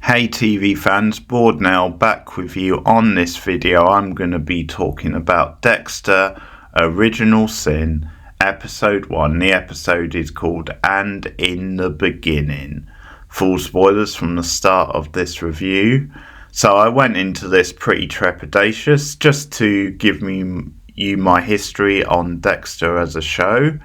Hey TV fans, Bored now, back with you. On this video I'm going to be talking about Dexter Original Sin, episode 1. The episode is called And in the Beginning. Full spoilers from the start of this review. So I went into this pretty trepidatious, just to give you my history on Dexter as a show.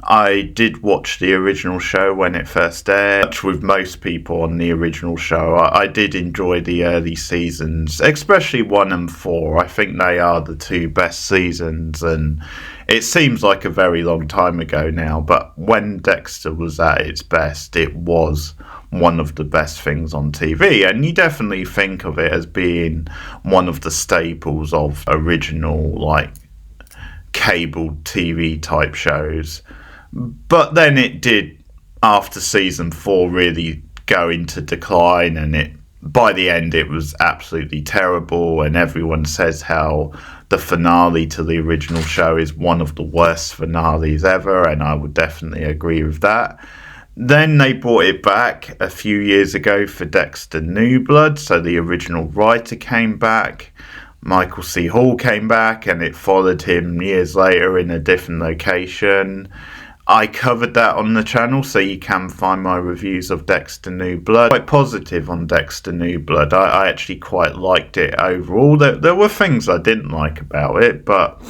I did watch the original show when it first aired. With most people on the original show, I did enjoy the early seasons, especially 1 and 4. I think they are the two best seasons, and it seems like a very long time ago now, but when Dexter was at its best, it was one of the best things on TV, and you definitely think of it as being one of the staples of original, cable TV type shows. But then it did, after season 4, really go into decline, and by the end it was absolutely terrible, and everyone says how the finale to the original show is one of the worst finales ever, and I would definitely agree with that. Then they brought it back a few years ago for Dexter New Blood, so the original writer came back. Michael C. Hall came back, and it followed him years later in a different location. I covered that on the channel, so you can find my reviews of Dexter New Blood. Quite positive on Dexter New Blood. I actually quite liked it overall. There were things I didn't like about it, but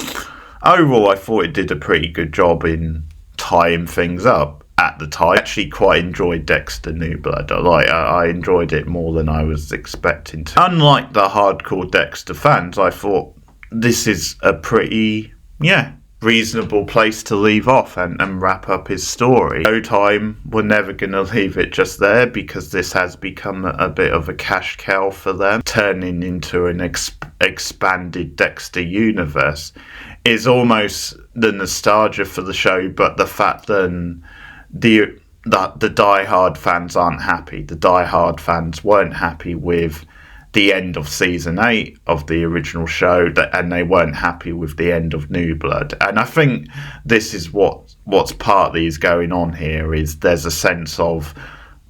overall I thought it did a pretty good job in tying things up at the time. I actually quite enjoyed Dexter New Blood. I enjoyed it more than I was expecting to. Unlike the hardcore Dexter fans, I thought this is a pretty, reasonable place to leave off and wrap up his story. Showtime were never going to leave it just there, because this has become a bit of a cash cow for them. Turning into an expanded Dexter universe is almost the nostalgia for the show, but the fact that the die-hard fans aren't happy. The die-hard fans weren't happy with the end of season 8 of the original show, and they weren't happy with the end of New Blood. And I think this is what's partly is going on here, is there's a sense of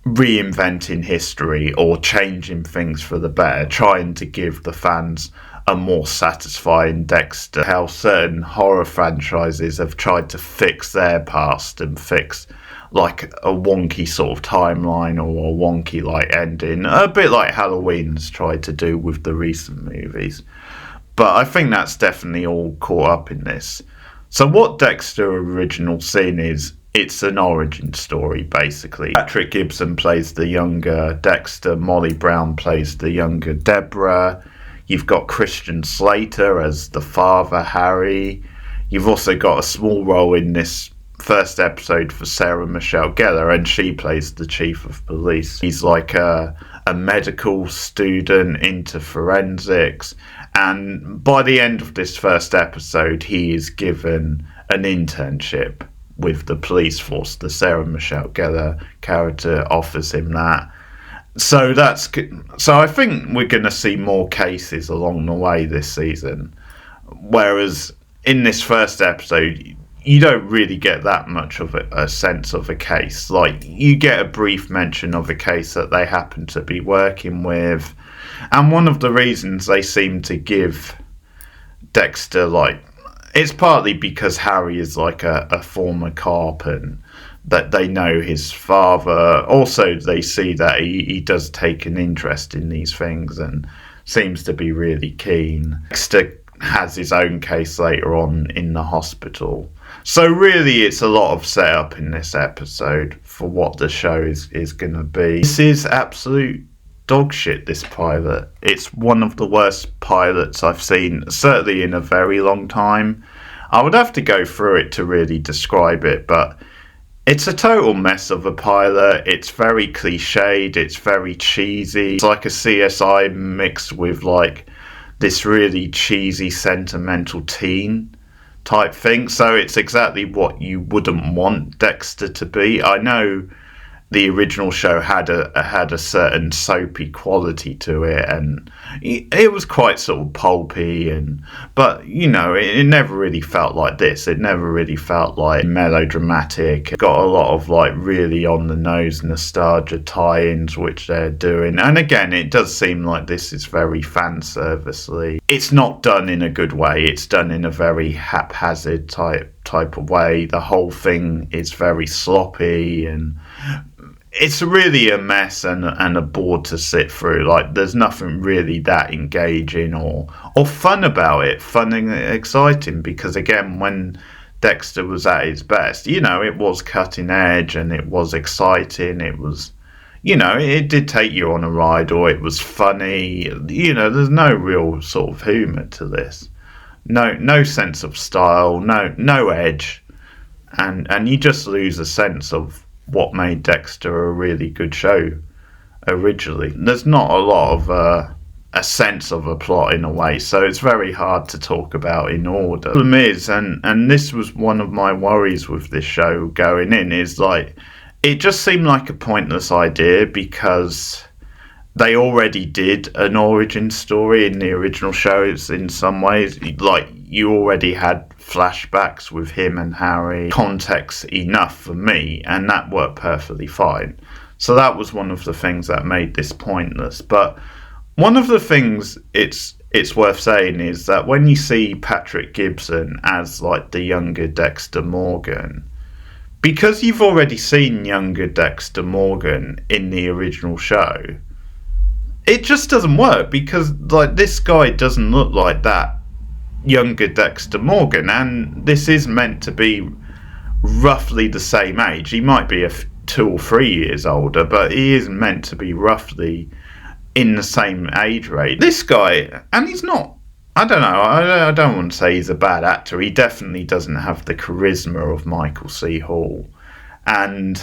reinventing history or changing things for the better, trying to give the fans a more satisfying Dexter. How certain horror franchises have tried to fix their past and fix a wonky sort of timeline or a wonky ending, a bit like Halloween's tried to do with the recent movies. But I think that's definitely all caught up in this. So what Dexter Original Sin is, it's an origin story basically. Patrick Gibson plays the younger Dexter, Molly Brown plays the younger Deborah, you've got Christian Slater as the father Harry, you've also got a small role in this first episode for Sarah Michelle Gellar, and she plays the chief of police. He's like a medical student into forensics, and by the end of this first episode he is given an internship with the police force. The Sarah Michelle Gellar character offers him that. So I think we're going to see more cases along the way this season, whereas in this first episode you don't really get that much of a sense of a case. You get a brief mention of a case that they happen to be working with, and one of the reasons they seem to give Dexter, it's partly because Harry is a former cop, and that they know his father. Also, they see that he does take an interest in these things and seems to be really keen. Dexter has his own case later on in the hospital. So really it's a lot of setup in this episode for what the show is going to be. This is absolute dog shit, this pilot. It's one of the worst pilots I've seen, certainly in a very long time. I would have to go through it to really describe it, but it's a total mess of a pilot. It's very cliched, it's very cheesy. It's like a CSI mixed with this really cheesy sentimental teen type thing. So it's exactly what you wouldn't want Dexter to be. I know the original show had a certain soapy quality to it, and it was quite sort of pulpy, but it never really felt like this. It never really felt like melodramatic. It got a lot of like really on the nose nostalgia tie-ins which they're doing, and again it does seem like this is very fan servicey. It's not done in a good way. It's done in a very haphazard type of way. The whole thing is very sloppy, and it's really a mess and a bore to sit through. Like, there's nothing really that engaging or fun about it, fun and exciting, because again, when Dexter was at his best, it was cutting edge and it was exciting. It was, it did take you on a ride, or it was funny. There's no real sort of humour to this. No sense of style, no edge, and you just lose a sense of what made Dexter a really good show originally. There's not a lot of a sense of a plot in a way, so it's very hard to talk about in order. The problem is, and this was one of my worries with this show going in, is like, it just seemed like a pointless idea, because they already did an origin story in the original shows in some ways. Like, you already had flashbacks with him and Harry, context enough for me, and that worked perfectly fine. So that was one of the things that made this pointless. But one of the things it's worth saying is that when you see Patrick Gibson as like the younger Dexter Morgan, because you've already seen younger Dexter Morgan in the original show, it just doesn't work, because like, this guy doesn't look like that younger Dexter Morgan, and this is meant to be roughly the same age. He might be 2 or 3 years older, but he is meant to be roughly in the same age range. This guy, and he's not, I don't know, I don't want to say he's a bad actor. He definitely doesn't have the charisma of Michael C. Hall, and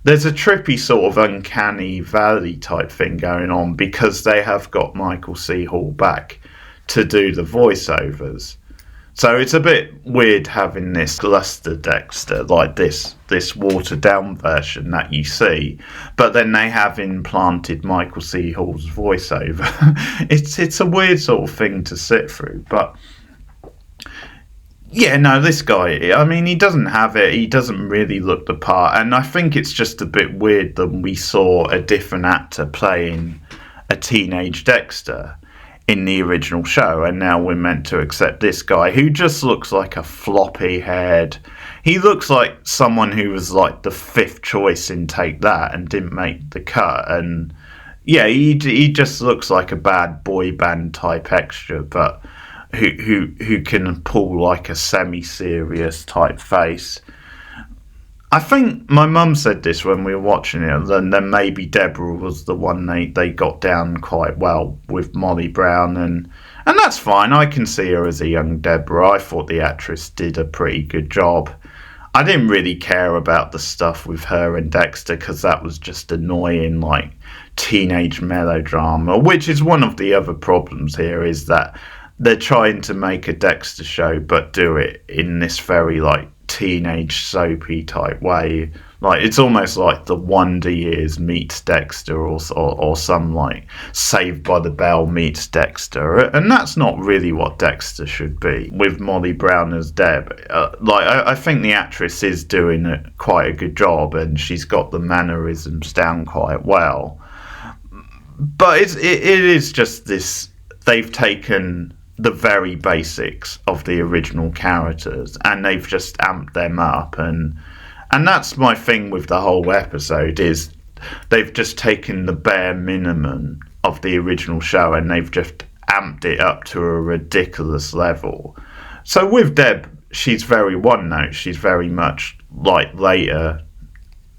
there's a trippy sort of uncanny valley type thing going on, because they have got Michael C. Hall back to do the voiceovers. So it's a bit weird having this Gloucester Dexter, like this watered down version that you see, but then they have implanted Michael C. Hall's voiceover. It's a weird sort of thing to sit through, but yeah, no, this guy, I mean, he doesn't have it. He doesn't really look the part, and I think it's just a bit weird that we saw a different actor playing a teenage Dexter in the original show, and now we're meant to accept this guy who just looks like a floppy head. He looks like someone who was like the 5th choice in Take That and didn't make the cut, and yeah, he just looks like a bad boy band type extra, but who can pull like a semi-serious type face. I think my mum said this when we were watching it, then maybe Deborah was the one they got down quite well with Molly Brown, and that's fine. I can see her as a young Deborah. I thought the actress did a pretty good job. I didn't really care about the stuff with her and Dexter, because that was just annoying, like teenage melodrama, which is one of the other problems here, is that they're trying to make a Dexter show but do it in this very like teenage soapy type way. Like, it's almost like the Wonder Years meets Dexter, or some like Saved by the Bell meets Dexter, and that's not really what Dexter should be. With Molly Brown as Deb, I think the actress is doing quite a good job, and she's got the mannerisms down quite well. But it is just this, they've taken the very basics of the original characters and they've just amped them up, and that's my thing with the whole episode, is they've just taken the bare minimum of the original show and they've just amped it up to a ridiculous level. So with Deb, she's very one note. She's very much like later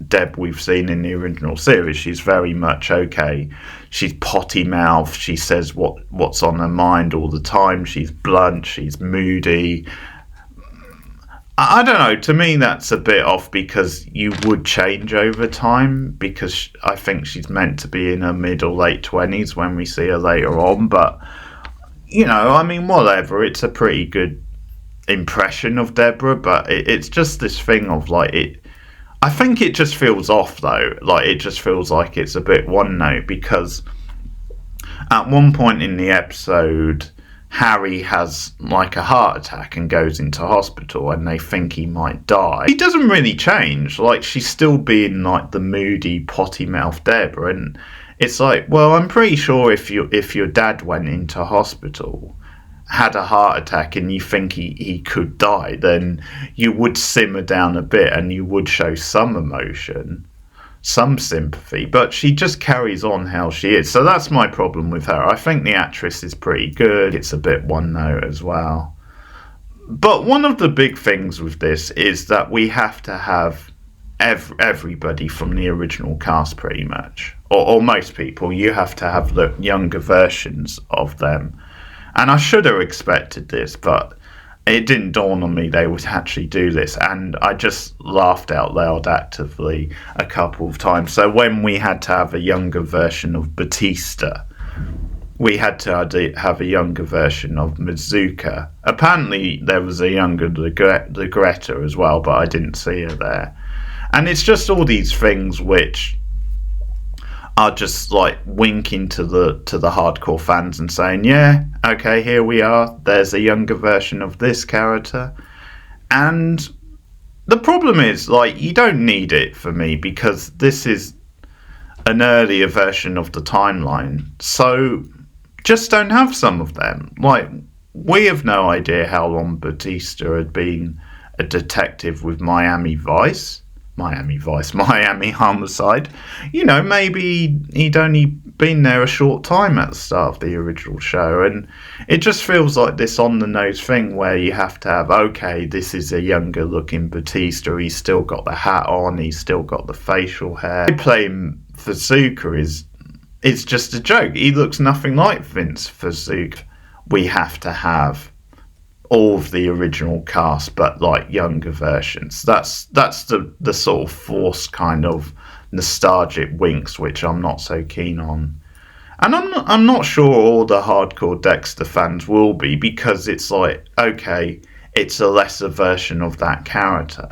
Deb we've seen in the original series. She's very much okay. She's potty mouthed. She says what's on her mind all the time. She's blunt. She's moody. I don't know. To me, that's a bit off, because you would change over time, because I think she's meant to be in her mid or late 20s when we see her later on. But, I mean, whatever. It's a pretty good impression of Deborah, but it's just this thing of like it. I think it just feels off though. Like, it just feels like it's a bit one note, because at one point in the episode, Harry has like a heart attack and goes into hospital, and they think he might die. He doesn't really change. Like, she's still being like the moody, potty-mouthed Deborah, and it's like, well, I'm pretty sure if your dad went into hospital, had a heart attack, and you think he could die, then you would simmer down a bit and you would show some emotion, some sympathy. But she just carries on how she is. So that's my problem with her. I think the actress is pretty good. It's a bit one note as well. But one of the big things with this is that we have to have everybody from the original cast, pretty much, or most people. You have to have the younger versions of them. And I should have expected this, but it didn't dawn on me they would actually do this. And I just laughed out loud actively a couple of times. So when we had to have a younger version of Batista, we had to have a younger version of Mazuka. Apparently there was a younger Greta as well, but I didn't see her there. And it's just all these things which are just like winking to the hardcore fans and saying, yeah, okay, here we are, there's a younger version of this character. And the problem is, like, you don't need it for me, because this is an earlier version of the timeline, so just don't have some of them. Like, we have no idea how long Batista had been a detective with Miami Homicide. You know, maybe he'd only been there a short time at the start of the original show, and it just feels like this on-the-nose thing where you have to have, okay, this is a younger-looking Batista, he's still got the hat on, he's still got the facial hair. Playing Fazuka is just a joke. He looks nothing like Vince Fazuka. We have to have all of the original cast, but like younger versions. That's the sort of forced kind of nostalgic winks which I'm not so keen on. And I'm not sure all the hardcore Dexter fans will be, because it's like, okay, it's a lesser version of that character.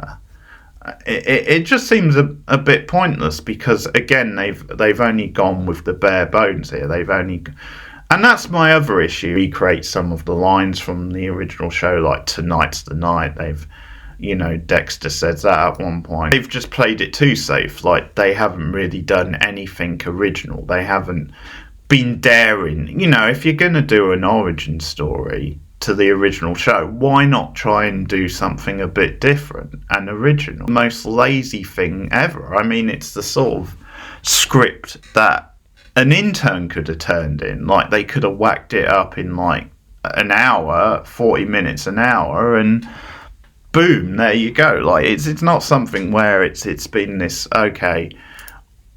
It just seems a bit pointless, because again they've only gone with the bare bones here. And that's my other issue. Recreate some of the lines from the original show, like "Tonight's the night." Dexter says that at one point. They've just played it too safe. Like, they haven't really done anything original. They haven't been daring. If you're going to do an origin story to the original show, why not try and do something a bit different and original? Most lazy thing ever. I mean, it's the sort of script that an intern could have turned in. Like, they could have whacked it up in like an hour, 40 minutes an hour, and boom, there you go. Like, it's not something where it's been this, okay,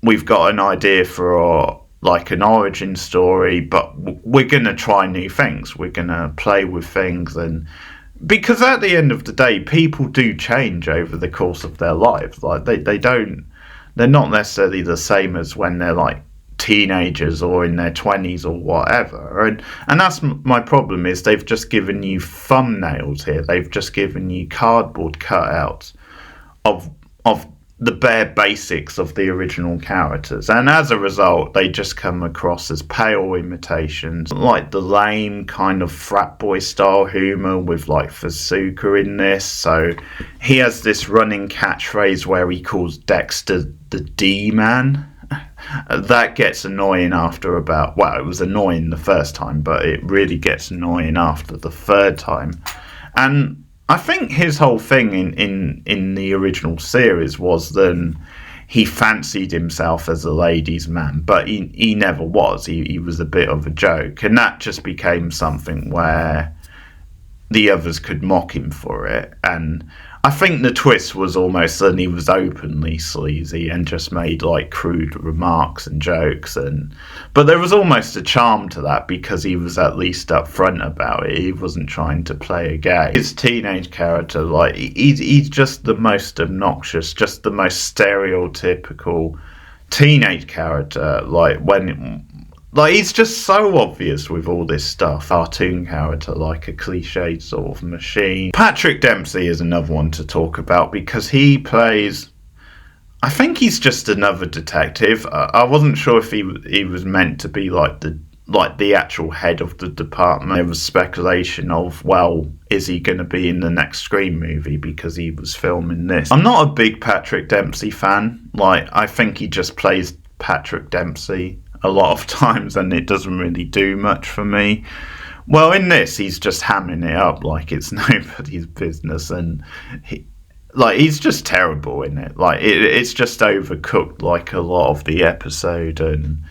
we've got an idea for like an origin story, but we're gonna try new things, we're gonna play with things. And because at the end of the day, people do change over the course of their lives. Like, they're not necessarily the same as when they're like teenagers or in their 20s or whatever. And that's my problem, is they've just given you thumbnails here. They've just given you cardboard cutouts of the bare basics of the original characters, and as a result they just come across as pale imitations, like the lame kind of frat boy style humour with like Fazuka in this. So he has this running catchphrase where he calls Dexter the D-man. That gets annoying after about, well, it was annoying the first time, but it really gets annoying after the third time. And I think his whole thing in the original series was that he fancied himself as a ladies' man, but he never was. He was a bit of a joke, and that just became something where the others could mock him for it. And I think the twist was almost that he was openly sleazy and just made like crude remarks and jokes, but there was almost a charm to that because he was at least upfront about it. He wasn't trying to play a game. His teenage character, like, he's just the most obnoxious, just the most stereotypical teenage character. Like, he's just so obvious with all this stuff. Cartoon character, like a cliched sort of machine. Patrick Dempsey is another one to talk about because he plays I think he's just another detective. I wasn't sure if he was meant to be like the actual head of the department. There was speculation of, well, is he going to be in the next Scream movie because he was filming this? I'm not a big Patrick Dempsey fan. Like, I think he just plays Patrick Dempsey a lot of times and it doesn't really do much for me. Well, in this, he's just hamming it up like it's nobody's business, and he's just terrible in it. Like, it's just overcooked like a lot of the episode, and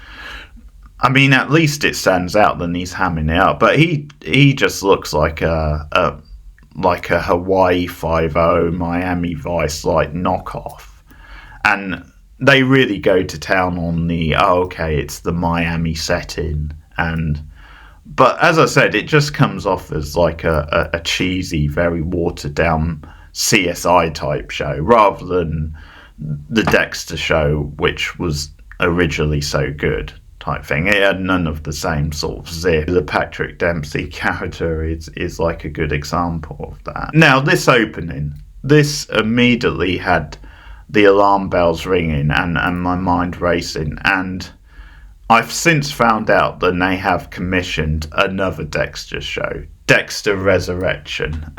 I mean, at least it stands out than he's hamming it up. But he just looks like a Hawaii Five-0 Miami Vice like knockoff, and they really go to town on it's the Miami setting, but as I said, it just comes off as like a cheesy, very watered down CSI type show rather than the Dexter show, which was originally so good type thing. It had none of the same sort of zip. The Patrick Dempsey character is like a good example of that. Now, this opening, this immediately had the alarm bells ringing and my mind racing, and I've since found out that they have commissioned another Dexter show, Dexter Resurrection,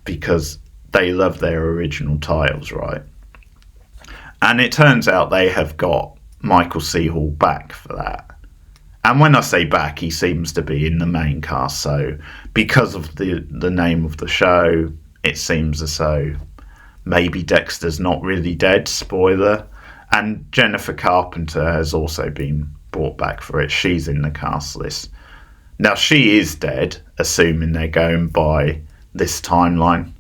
because they love their original titles, right? And it turns out they have got Michael C. Hall back for that. And when I say back, he seems to be in the main cast, so because of the name of the show, it seems as though maybe Dexter's not really dead, spoiler. And Jennifer Carpenter has also been brought back for it. She's in the cast list. Now, she is dead, assuming they're going by this timeline.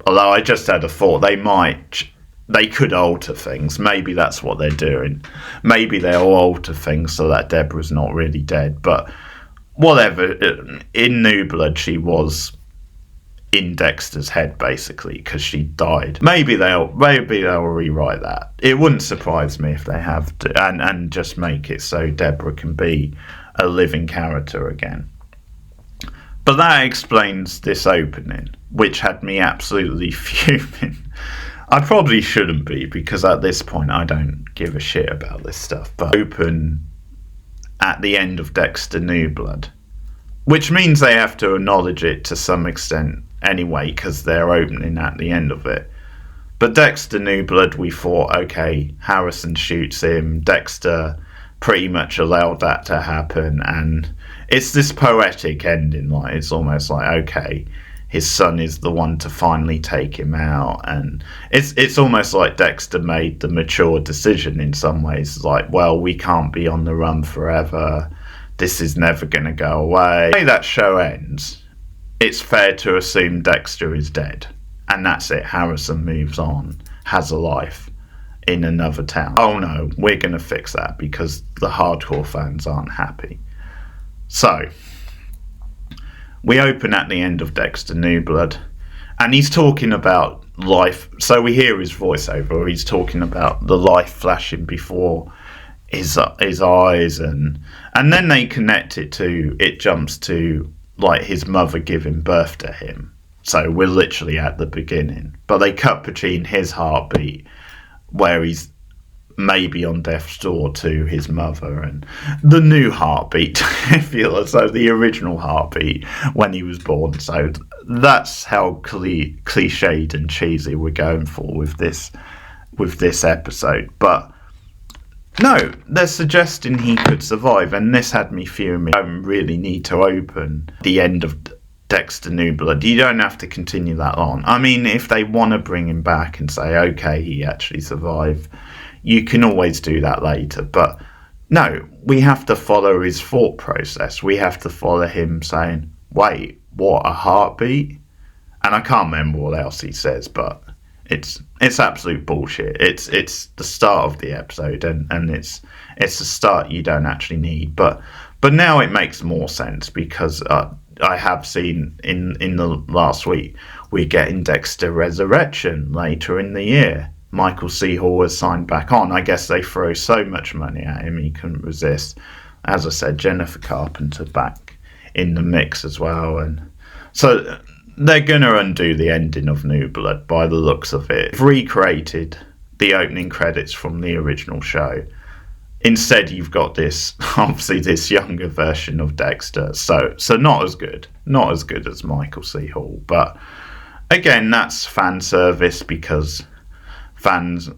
Although I just had a thought, they could alter things. Maybe that's what they're doing. Maybe they'll alter things so that Deborah's not really dead. But whatever, in New Blood, she was in Dexter's head, basically, because she died. Maybe they'll rewrite that. It wouldn't surprise me if they have to, and just make it so Deborah can be a living character again. But that explains this opening, which had me absolutely fuming. I probably shouldn't be, because at this point I don't give a shit about this stuff. But open at the end of Dexter New Blood, which means they have to acknowledge it to some extent anyway, because they're opening at the end of it. But Dexter New Blood, we thought, okay, Harrison shoots him, Dexter pretty much allowed that to happen, and it's this poetic ending. Like, it's almost like, okay, his son is the one to finally take him out, and it's almost like Dexter made the mature decision in some ways, like, well, we can't be on the run forever, this is never going to go away. The way that show ends, it's fair to assume Dexter is dead, and that's it. Harrison moves on, has a life in another town. Oh no, we're going to fix that because the hardcore fans aren't happy. So we open at the end of Dexter New Blood, and he's talking about life. So we hear his voiceover. He's talking about the life flashing before his eyes, and then they connect it to, it jumps to like his mother giving birth to him. So we're literally at the beginning, but they cut between his heartbeat, where he's maybe on death's door, to his mother, and the new heartbeat, if you like, so the original heartbeat when he was born. So that's how cliched and cheesy we're going for with this episode. But no, they're suggesting he could survive, and this had me fuming. You don't really need to open the end of Dexter New Blood. You don't have to continue that on. I mean, if they want to bring him back and say, okay, he actually survived, you can always do that later. But no, we have to follow his thought process. We have to follow him saying, wait, what, a heartbeat? And I can't remember what else he says, but it's absolute bullshit. It's the start of the episode, and it's a start you don't actually need. But now it makes more sense, because I have seen in the last week we're getting Dexter Resurrection later in the year. Michael C. Hall has signed back on. I guess they throw so much money at him he couldn't resist. As I said, Jennifer Carpenter back in the mix as well, and so they're going to undo the ending of New Blood by the looks of it. They've recreated the opening credits from the original show. Instead, you've got this, obviously, this younger version of Dexter. So not as good. Not as good as Michael C. Hall. But again, that's fan service because fans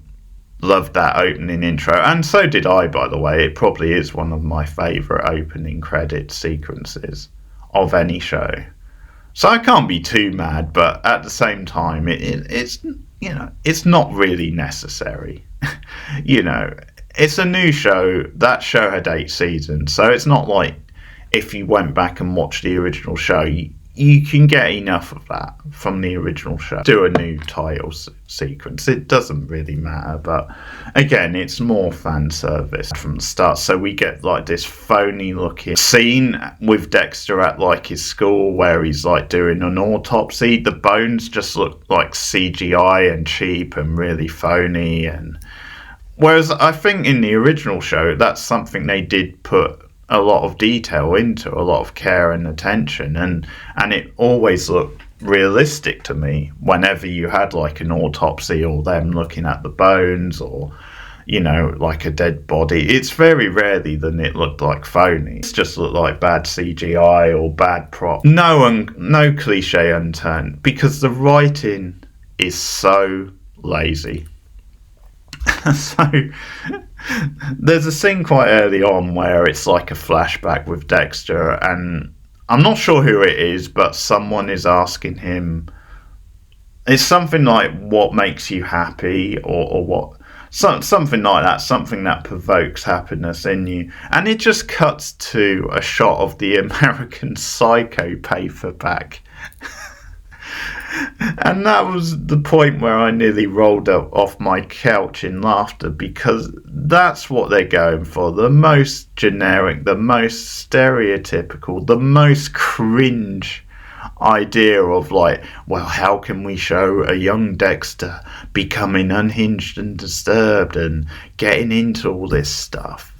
loved that opening intro. And so did I, by the way. It probably is one of my favourite opening credit sequences of any show. So I can't be too mad, but at the same time, it's, you know, it's not really necessary. You know, it's a new show. That show had 8 seasons, so it's not like if you went back and watched the original show, you can get enough of that from the original show. Do a new title sequence. It doesn't really matter, but again, it's more fan service from the start. So we get like this phony looking scene with Dexter at like his school where he's like doing an autopsy. The bones just look like CGI and cheap and really phony. And whereas I think in the original show, that's something they did put a lot of detail into, a lot of care and attention, and it always looked realistic to me whenever you had like an autopsy or them looking at the bones or, you know, like a dead body. It's very rarely that it looked like phony. It's just looked like bad CGI or bad prop. No cliche unturned, because the writing is so lazy. So there's a scene quite early on where it's like a flashback with Dexter, and I'm not sure who it is, but someone is asking him, it's something like, what makes you happy, or what, something like that, something that provokes happiness in you. And it just cuts to a shot of the American Psycho paperback. And that was the point where I nearly rolled up off my couch in laughter, because that's what they're going for. The most generic, the most stereotypical, the most cringe idea of like, well, how can we show a young Dexter becoming unhinged and disturbed and getting into all this stuff?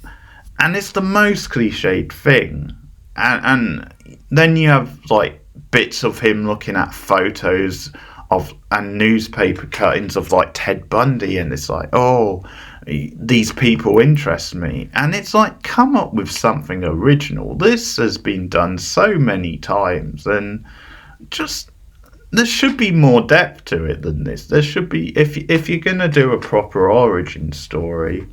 And it's the most cliched thing. And then you have like bits of him looking at photos of and newspaper cuttings of like Ted Bundy, and it's like, oh, these people interest me. And it's like, come up with something original. This has been done so many times, and just there should be more depth to it than this. There should be, if you're gonna do a proper origin story,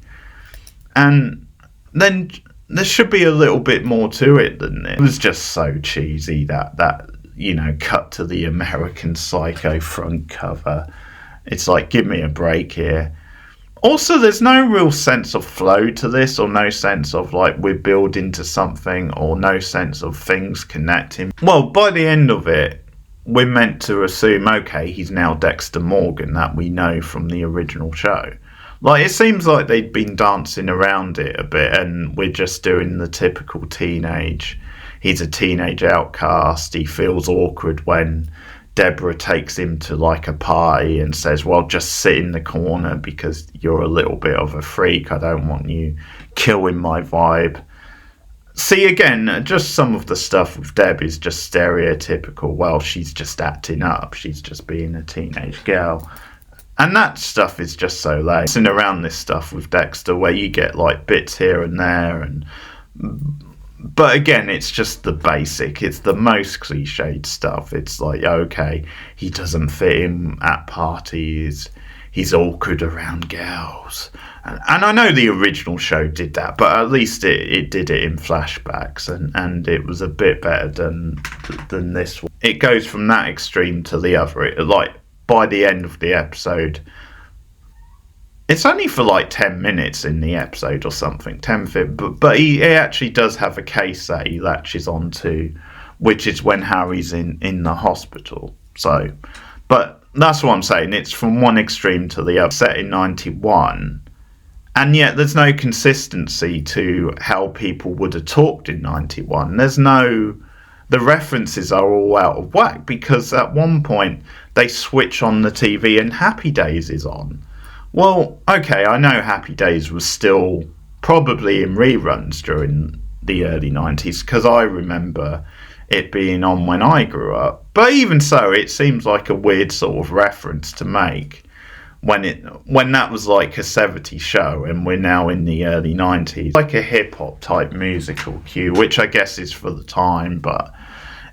and then there should be a little bit more to it than this. It was just so cheesy, that you know, cut to the American Psycho front cover. It's like, give me a break here. Also, there's no real sense of flow to this, or no sense of like we're building to something, or no sense of things connecting. Well, by the end of it, we're meant to assume, okay, he's now Dexter Morgan, that we know from the original show. Like, it seems like they'd been dancing around it a bit, and we're just doing the typical teenage. He's a teenage outcast. He feels awkward when Deborah takes him to like a party and says, well, just sit in the corner because you're a little bit of a freak. I don't want you killing my vibe. See, again, just some of the stuff with Deb is just stereotypical. Well, she's just acting up. She's just being a teenage girl. And that stuff is just so lame. Messing around this stuff with Dexter where you get like bits here and there, but again, it's just the basic. It's the most cliched stuff. It's like, okay, he doesn't fit in at parties. He's awkward around girls. And I know the original show did that, but at least it did it in flashbacks, and it was a bit better than this one. It goes from that extreme to the other. Like, by the end of the episode, it's only for like 10 minutes in the episode or something, 10, but he actually does have a case that he latches onto, which is when Harry's in the hospital. So, but that's what I'm saying. It's from one extreme to the other. Set in 91, and yet there's no consistency to how people would have talked in 91. The references are all out of whack, because at one point they switch on the TV and Happy Days is on. Well, okay, I know Happy Days was still probably in reruns during the early 90s, because I remember it being on when I grew up. But even so, it seems like a weird sort of reference to make when that was like a 70s show, and we're now in the early 90s, like a hip-hop type musical cue, which I guess is for the time, but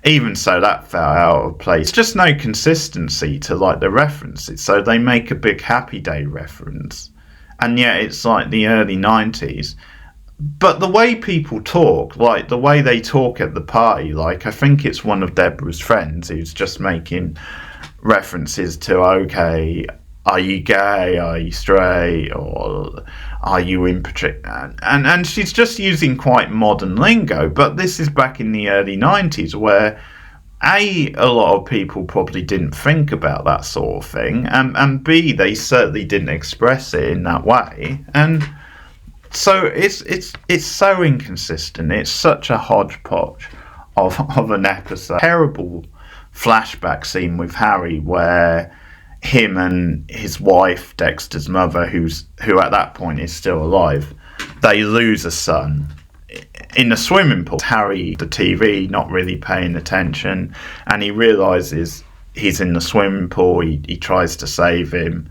even so, that fell out of place. There's just no consistency to like the references. So they make a big Happy Day reference, and yet it's like the early 90s. But the way people talk, like the way they talk at the party, like I think it's one of Deborah's friends who's just making references to, okay, are you gay, are you straight, or are you in and she's just using quite modern lingo. But this is back in the early 90s where a lot of people probably didn't think about that sort of thing, and B, they certainly didn't express it in that way. And so it's so inconsistent. It's such a hodgepodge of an episode. Terrible flashback scene with Harry where him and his wife, Dexter's mother, who at that point is still alive, they lose a son in a swimming pool. Harry, the TV, not really paying attention, and he realises he's in the swimming pool. He tries to save him,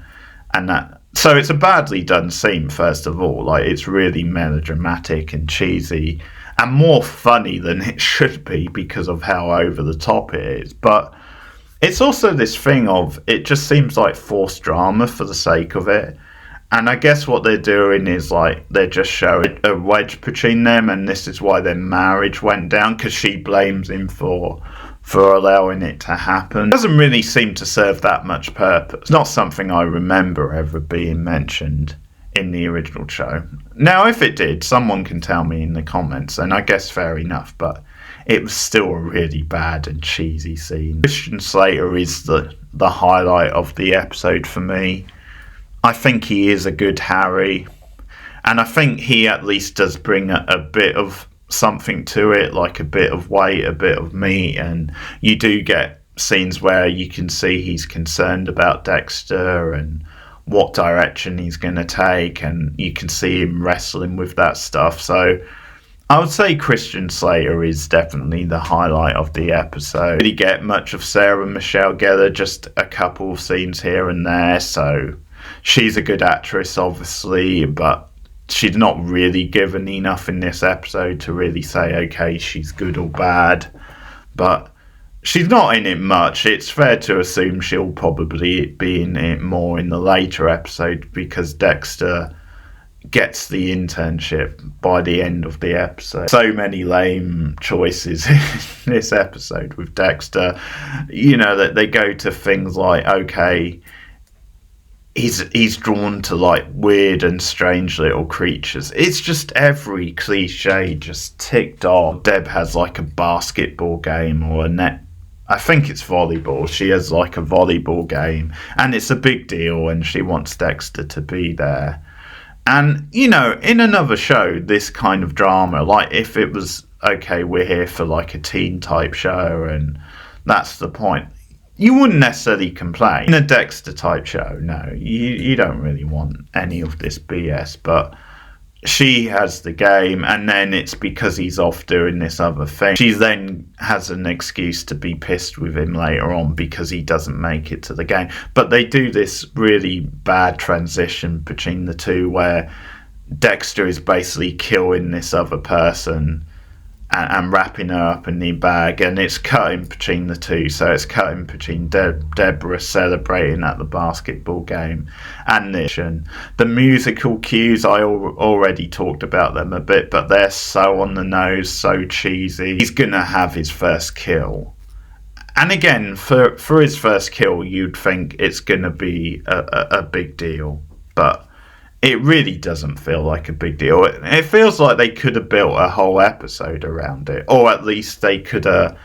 and that. So it's a badly done scene, first of all. Like, it's really melodramatic and cheesy, and more funny than it should be because of how over the top it is. But it's also this thing of, it just seems like forced drama for the sake of it. And I guess what they're doing is like they're just showing a wedge between them, and this is why their marriage went down, because she blames him for allowing it to happen. It doesn't really seem to serve that much purpose. Not something I remember ever being mentioned in the original show. Now, if it did, someone can tell me in the comments, and I guess fair enough, but it was still a really bad and cheesy scene. Christian Slater is the highlight of the episode for me. I think he is a good Harry, and I think he at least does bring a bit of something to it, like a bit of weight, a bit of meat, and you do get scenes where you can see he's concerned about Dexter and what direction he's going to take, and you can see him wrestling with that stuff. So I would say Christian Slater is definitely the highlight of the episode. Really get much of Sarah Michelle Gellar, just a couple of scenes here and there. So she's a good actress, obviously, but she's not really given enough in this episode to really say, okay, she's good or bad. But she's not in it much. It's fair to assume she'll probably be in it more in the later episode, because Dexter gets the internship by the end of the episode. So many lame choices in this episode with Dexter. You know, that they go to things like, okay, he's drawn to like weird and strange little creatures. It's just every cliche just ticked off. Deb has like a basketball game or a net. I think it's volleyball. She has like a volleyball game, and it's a big deal, and she wants Dexter to be there. And, you know, in another show, this kind of drama, like if it was, okay, we're here for like a teen type show and that's the point, you wouldn't necessarily complain. In a Dexter type show, no, you don't really want any of this BS. But she has the game, and then it's because he's off doing this other thing. She then has an excuse to be pissed with him later on because he doesn't make it to the game. But they do this really bad transition between the two where Dexter is basically killing this other person and wrapping her up in the bag, and it's cutting between the two. So it's cutting between Deborah celebrating at the basketball game and this. And the musical cues, I already talked about them a bit, but they're so on the nose, so cheesy. He's gonna have his first kill, and again, for his first kill, you'd think it's gonna be a big deal, but it really doesn't feel like a big deal. It feels like they could have built a whole episode around it, or at least they could have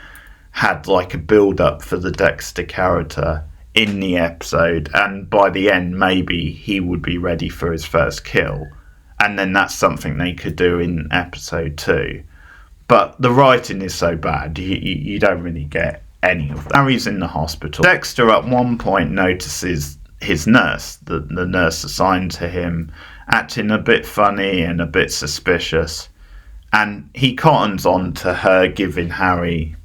had like a build-up for the Dexter character in the episode, and by the end maybe he would be ready for his first kill, and then that's something they could do in episode 2. But the writing is so bad, you don't really get any of that. Harry's in the hospital. Dexter at one point notices his nurse, the nurse assigned to him, acting a bit funny and a bit suspicious, and he cottons on to her giving Harry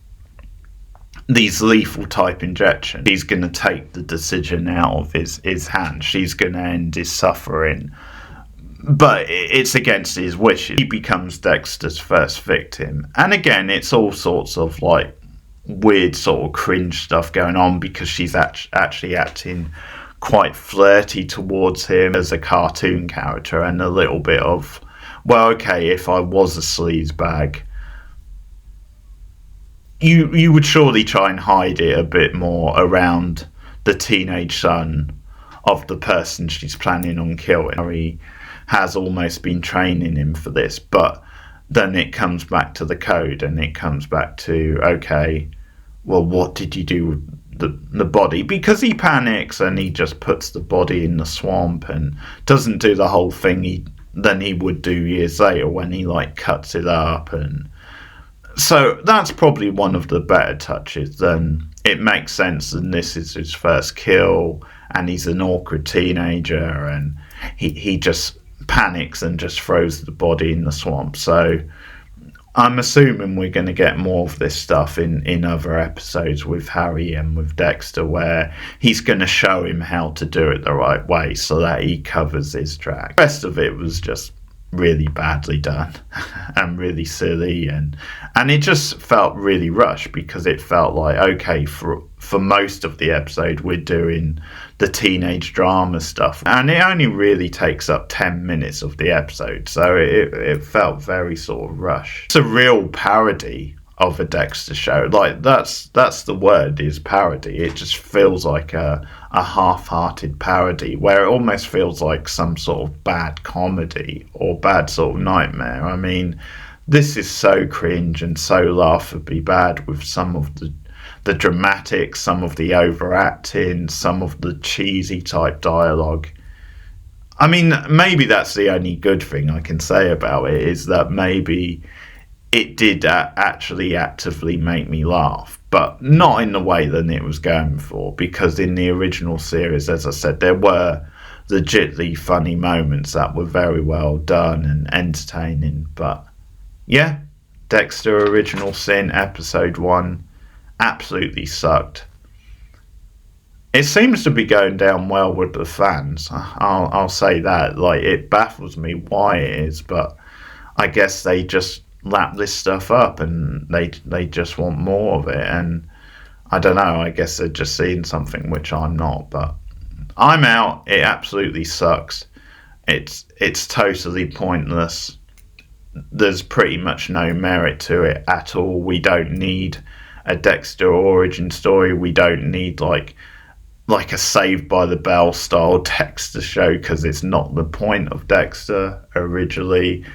these lethal type injections. She's going to take the decision out of his hands. She's going to end his suffering. But it's against his wishes. He becomes Dexter's first victim. And again, it's all sorts of like weird sort of cringe stuff going on, because she's actually acting quite flirty towards him as a cartoon character, and a little bit of, well, okay, if I was a sleazebag, you would surely try and hide it a bit more around the teenage son of the person she's planning on killing. Harry has almost been training him for this, but then it comes back to the code, and it comes back to, okay, well, what did you do with the body? Because he panics and he just puts the body in the swamp and doesn't do the whole thing he would do years later when he like cuts it up. And so that's probably one of the better touches. Then it makes sense, and this is his first kill, and he's an awkward teenager, and he just panics and just throws the body in the swamp. So I'm assuming we're going to get more of this stuff in other episodes with Harry and with Dexter, where he's going to show him how to do it the right way so that he covers his track. The rest of it was just really badly done and really silly, and it just felt really rushed, because it felt like, okay, for most of the episode we're doing the teenage drama stuff, and it only really takes up 10 minutes of the episode, so it felt very sort of rushed. It's a real parody of a Dexter show. Like, that's the word, is parody. It just feels like a half-hearted parody, where it almost feels like some sort of bad comedy or bad sort of nightmare. I mean, this is so cringe and so laughably bad, with some of the dramatics, some of the overacting, some of the cheesy type dialogue. I mean, maybe that's the only good thing I can say about it, is that maybe it did actually actively make me laugh, but not in the way that it was going for, because in the original series, as I said, there were legitimately funny moments that were very well done and entertaining. But yeah, Dexter Original Sin episode 1 absolutely sucked. It seems to be going down well with the fans. I'll say that. Like, it baffles me why it is, but I guess they just lap this stuff up and they just want more of it. And I don't know, I guess they're just seeing something which I'm not, but I'm out. It absolutely sucks. It's totally pointless. There's pretty much no merit to it at all. We don't need a Dexter origin story. We don't need like a Saved by the Bell style Dexter show, because it's not the point of Dexter originally.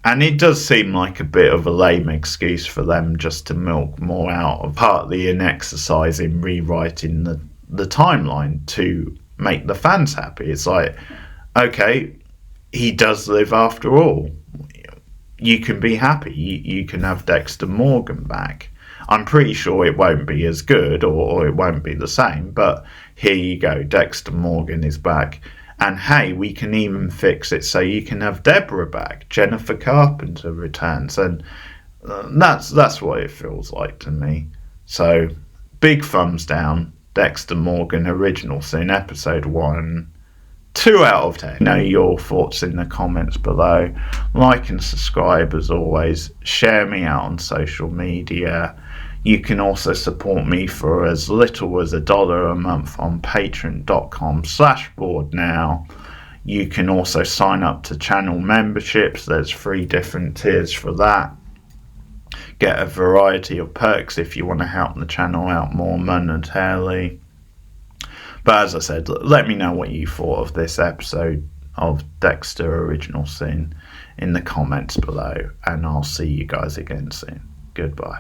And it does seem like a bit of a lame excuse for them just to milk more out of, partly an exercise in rewriting the timeline to make the fans happy. It's like, okay, he does live after all. You can be happy. You can have Dexter Morgan back. I'm pretty sure it won't be as good, or it won't be the same, but here you go, Dexter Morgan is back. And hey, we can even fix it so you can have Deborah back. Jennifer Carpenter returns, and that's what it feels like to me. So, big thumbs down. Dexter Morgan Original Sin episode 1. 2 out of 10. Know your thoughts in the comments below. Like and subscribe as always. Share me out on social media. You can also support me for as little as $1 a month on patreon.com/borednow. You can also sign up to channel memberships. There's 3 different tiers for that. Get a variety of perks if you want to help the channel out more monetarily. But as I said, let me know what you thought of this episode of Dexter Original Sin in the comments below. And I'll see you guys again soon. Goodbye.